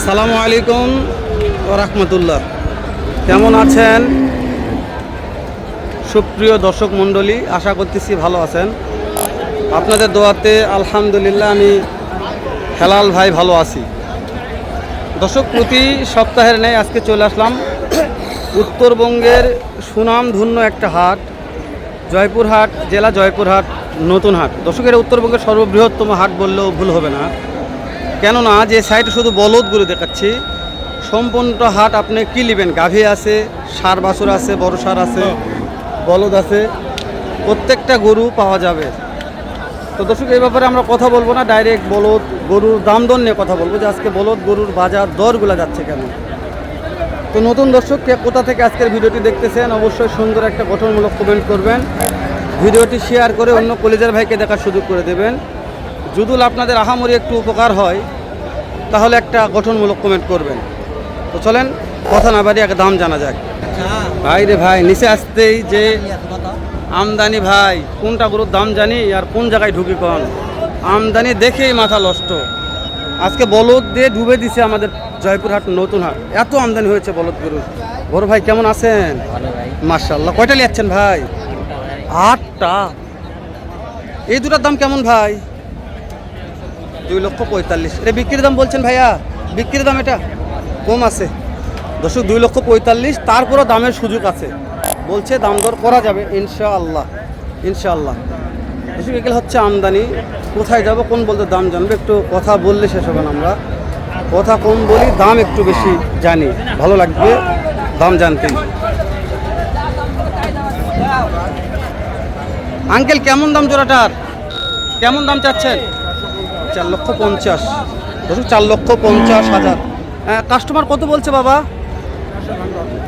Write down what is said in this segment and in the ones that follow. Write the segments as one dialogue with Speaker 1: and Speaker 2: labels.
Speaker 1: আসসালামু আলাইকুম ওয়া রাহমাতুল্লাহ। কেমন আছেন সুপ্রিয় দর্শক মণ্ডলী? আশা করতেছি ভালো আছেন। আপনাদের দোয়াতে আলহামদুলিল্লাহ আমি হেলাল ভাই ভালো আছি। দর্শক, প্রতি সপ্তাহের ন্যায় আজকে চলে আসলাম উত্তরবঙ্গের সুনামধন্য একটা হাট, জয়পুরহাট জেলা, জয়পুরহাট নতুন হাট। দর্শকের উত্তরবঙ্গের সর্ববৃহত্তম হাট বললেও ভুল হবে না, কেননা যে সাইডে শুধু বলদগুলো দেখাচ্ছি, সম্পূর্ণ হাট আপনি কি নেবেন? গাভী আছে, ষাঁড় বাছুর আছে, বড় ষাঁড় আছে, বলদ আছে, প্রত্যেকটা গরু পাওয়া যাবে। তো দর্শক, এই ব্যাপারে আমরা কথা বলবো না, ডাইরেক্ট বলদ গরুর দাম দর নিয়ে কথা বলবো যে আজকে বলদ গরুর বাজার দরগুলো যাচ্ছে কেন। তো নতুন দর্শক, কে কোথা থেকে আজকের ভিডিওটি দেখতেছেন অবশ্যই সুন্দর একটা গঠনমূলক কমেন্ট করবেন, ভিডিওটি শেয়ার করে অন্য কলিজার ভাইকে দেখার সুযোগ করে দেবেন। যদি আপনাদের আহামরি একটু উপকার হয় তাহলে একটা গঠনমূলক কমেন্ট করবেন। তো চলেন কথা না বাড়ি একটা দাম জানা যাক। ভাই রে ভাই, নিচে আসতেই যে আমদানি ভাই, কোনটা গরুর দাম জানি আর কোন জায়গায় ঢুকি কোন আমদানি দেখেই মাথা নষ্ট। আজকে বলদ দিয়ে ডুবে দিছে আমাদের জয়পুরহাট নতুন হাট, এত আমদানি হয়েছে বলদ গরুর। বড় ভাই কেমন আছেন? মাশাআল্লাহ। কয়টা নিয়েছেন ভাই? 8টা। এই দুটার দাম কেমন ভাই? 2,45,000। এটা বিক্রির দাম বলছেন ভাইয়া? বিক্রির দাম এটা কম আছে দর্শক, 2,45,000। তারপরও দামের সুযোগ আছে, বলছে দাম দর করা যাবে ইনশাআল্লাহ। ইনশাআল্লাহ দর্শক, এগুলো হচ্ছে আমদানি। কোথায় যাব, কোন বলতে দাম জানবে, একটু কথা বললে শেষ হবে না। আমরা কথা কম বলি, দাম একটু বেশি জানি, ভালো লাগবে দাম জানতে। আঙ্কেল কেমন দাম জোড়াটার? কেমন দাম চাচ্ছেন? 4,50,000 দর্শক, 4,50,000। কাস্টমার কত বলছে বাবা?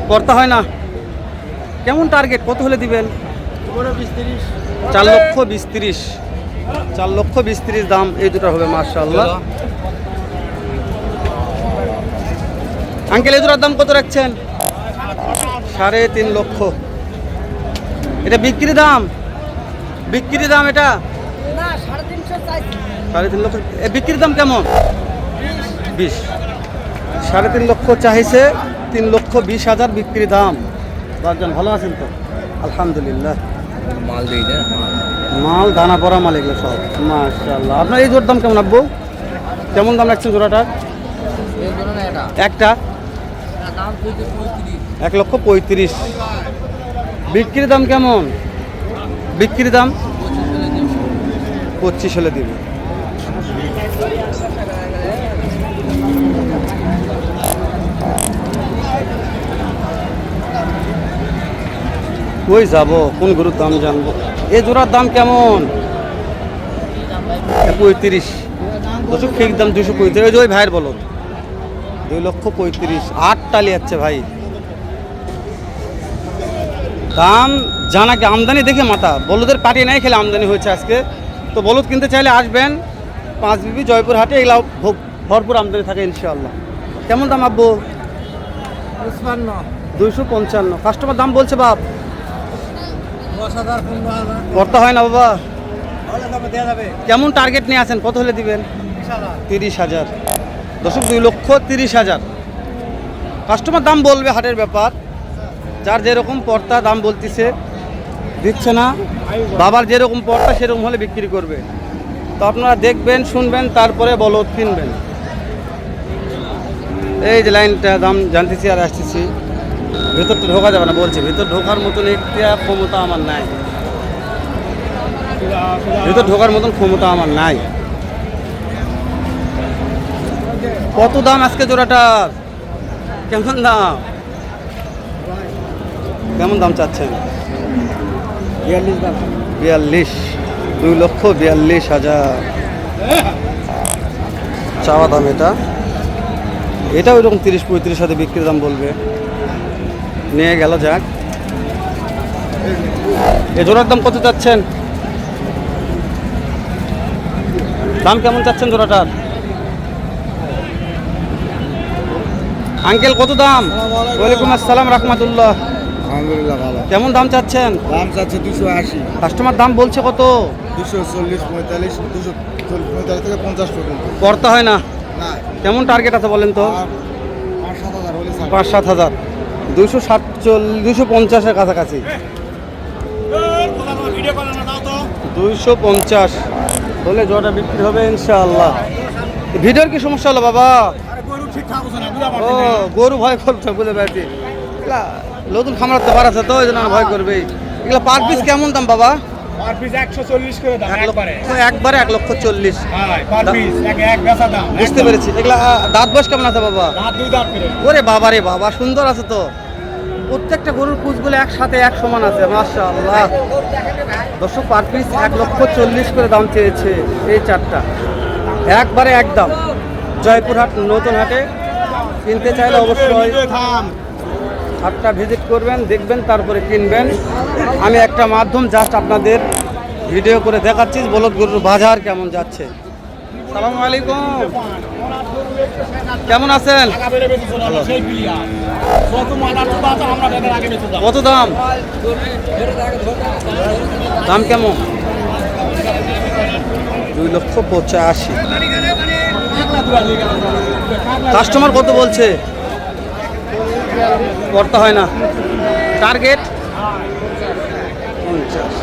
Speaker 1: করতে হয় না। কেমন টার্গেট, কত হলে দিবেন? 4,20,000। 4,20,000 দাম এই দুটো হবে। মাশাআল্লাহ। আঙ্কেল এই দুটার দাম কত রাখছেন? 3.5 লক্ষ। এটা বিক্রি দাম? বিক্রি দাম এটা 3.5 লক্ষ। বিক্রির দাম কেমন? 20। 3.5 লক্ষ চাইছে, 3,20,000 বিক্রি দাম। বাজান ভালো আছেন তো? আলহামদুলিল্লাহ। মাল দানা পড়া মাল এগুলো সব। মাশাআল্লাহ। আপনার এই জোড়ার দাম কেমন আব্বু? কেমন দাম রাখছেন জোড়াটার? একটা 1,35,000। বিক্রির দাম কেমন? বিক্রির দাম 25 হলে দিবে। কই যাব, কোন গরুর দাম জানবো? এই জোড়ার দাম কেমন? 35 দর্শক, ঠিক দাম 235। ওই ভাইয়ের বলদ 2,35,000। 8টা লিয়াচ্ছে ভাই। দাম জানা কি, আমদানি দেখে মাথা। বলদের পাটি নাই খেলে আমদানি হয়েছে আজকে। তো বলদ কিনতে চাইলে আসবেন 5 বিবি জয়পুর হাটে, এগুলো ভরপুর আমদানি থাকে ইনশাআল্লাহ। কেমন দাম আব্বু? 255। কাস্টমার দাম বলছে বাপ? করতে হয় না বাবা। কেমন টার্গেট নিয়ে আছেন, কত হলে দিবেন? 30,000 দর্শক, 2,30,000। কাস্টমার দাম বলবে, হাটের ব্যাপার, যার যেরকম পড়তা দাম বলতেছে, দিচ্ছে না। বাবার যেরকম পড়তা সেরকম হলে বিক্রি করবে। তো আপনারা দেখবেন, শুনবেন, তারপরে বলদ কিনবেন। এই যে লাইনটা দাম জানতেছি আর আসতেছি, ভেতরটা ঢোকা যাবে না বলছে। ভেতর ঢোকার মতন একটা ক্ষমতা আমার নাই, ভেতর ঢোকার মতন ক্ষমতা আমার নাই। কত দাম আজকে জোড়াটার? কেমন দাম? কেমন দাম চাচ্ছেন? 42। 2,42,000 চাওয়া দাম। এটা ওই রকম 30-35 সাথে বিক্রির দাম বলবে। নিয়ে গেল, যাক। এ জোড়ার দাম কত চাচ্ছেন? দাম কেমন চাচ্ছেন জোড়াটার? আঙ্কেল কত দাম? ওয়ালাইকুম আসসালাম রাহমাতুল্লাহ।
Speaker 2: আলহামদুলিল্লাহ ভালো।
Speaker 1: কেমন দাম চাচ্ছেন?
Speaker 2: দাম চাচ্ছে 280।
Speaker 1: কাস্টমার দাম বলছে কত?
Speaker 2: 240, 45, 245 থেকে 50 পর্যন্ত।
Speaker 1: করতে হয় না?
Speaker 2: না।
Speaker 1: কেমন টার্গেট আছে বলেন তো?
Speaker 2: আর 5-7 হাজার হলে ছাড়।
Speaker 1: 5-7 হাজার, 250-এর কাছাকাছি। 250 হলে জোড়াটা বিক্রি হবে ইনশাআল্লাহ। ভিডিওর কি সমস্যা হলো বাবা? ও গরু ভয় করছে, বুঝতে পারছি। এগুলা নতুন খামার তো বাড়াচ্ছে তো, ওই জন্য ভয় করবেই। এগুলা পার পিস কেমন দাম বাবা?
Speaker 3: পার পিস 140 করে দাম একবারে।
Speaker 1: একবারে 1,40,000।
Speaker 3: হ্যাঁ, পার পিস এক বেচা দাম।
Speaker 1: বুঝতে পেরেছি। এগুলা দাঁত বয়স কেমন আছে বাবা?
Speaker 3: দাঁত দুই দাঁত করে।
Speaker 1: ওরে বাবা রে বাবা, সুন্দর আছে তো। প্রত্যেকটা গরুর কুচগুলো একসাথে এক সমান আছে, মাশাআল্লাহ। দর্শক, পার পিস 1,40,000 করে দাম চেয়েছে এই চারটা, একবারে একদম। জয়পুরহাট নতুন হাটে কিনতে চাইলে অবশ্যই হাটটা ভিজিট করবেন, দেখবেন, তারপরে কিনবেন। আমি একটা মাধ্যম জাস্ট আপনাদের ভিডিও করে দেখাচ্ছি বলদ গরুর বাজার কেমন যাচ্ছে। সালামু আলাইকুম, কেমন আছেন? কত দাম? দাম কেমন? 2,85,000। কাস্টমার কত বলছে? করতে হয় না। Target 50,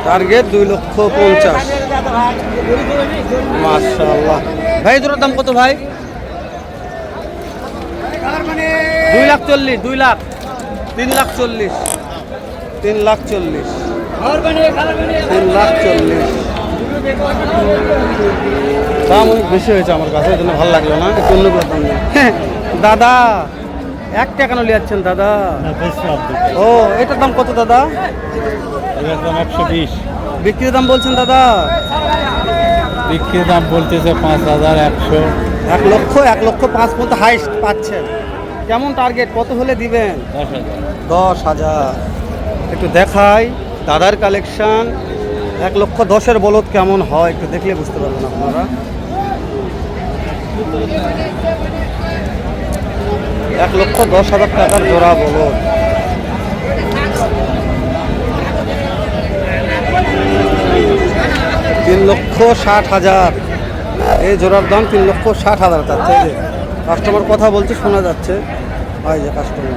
Speaker 1: target 2,50,000। মাশাআল্লাহ। ভাই জোড়ার দাম কত ভাই? 2,40,000, 2 লাখ, 3,40,000, 3,40,000, 3,40,000। দাম অনেক বেশি হয়েছে আমার কাছে, এই জন্য ভালো লাগলো না, একটু অন্য করে দাম নেই। দাদা 1 টাকা কেন লিয়াচ্ছেন দাদা? ও, এটার দাম কত দাদা?
Speaker 3: 120।
Speaker 1: বিক্রির দাম বলছেন দাদা?
Speaker 3: বিক্রির দাম বলতেছে 5,100।
Speaker 1: 1,05,000 পর্যন্ত হাইস্ট পাচ্ছেন। কেমন টার্গেট, কত হলে দিবেন? 10,000। একটু দেখাই দাদার কালেকশন। 1,10,000 বলদ কেমন হয় একটু দেখলে বুঝতে পারবেন আপনারা। 1,10,000 টাকার জোড়া বলদ। $3,60,000 এই জোড়ার দাম। 3,60,000 যাচ্ছে। এই যে কাস্টমার কথা বলছে, শোনা যাচ্ছে। এই যে কাস্টমার।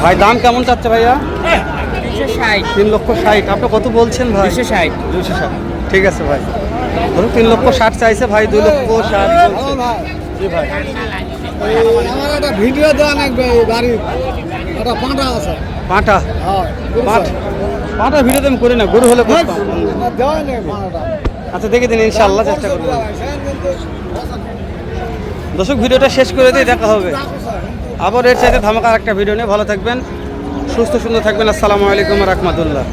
Speaker 1: ভাই দাম কেমন চাচ্ছে ভাইয়া? 3,60,000। আপনি কত বলছেন ভাই? 260। ঠিক আছে ভাই, ধরুন 3,60,000 চাইছে ভাই, 2,60,000 বলছে। জি ভাই,
Speaker 2: আমার একটা ভিডিও দেওয়া লাগবে বাড়ির একটা পাঁটা আছে।
Speaker 1: পাঁটা
Speaker 2: হ্যাঁ,
Speaker 1: পাঁটা ভিডিও তো আমি করি না, গরু হলে করতাম।
Speaker 2: দেওয়া নেই পাঁটাটা।
Speaker 1: আচ্ছা, দেখে দিন, ইনশাআল্লাহ চেষ্টা করবো। দর্শক, ভিডিওটা শেষ করে দিয়ে দেখা হবে আবার এর চাইতে ধামাকা একটা ভিডিও নিয়ে। ভালো থাকবেন, সুস্থ সুন্দর থাকবেন। আসসালামু আলাইকুম ওয়া রাহমাতুল্লাহ।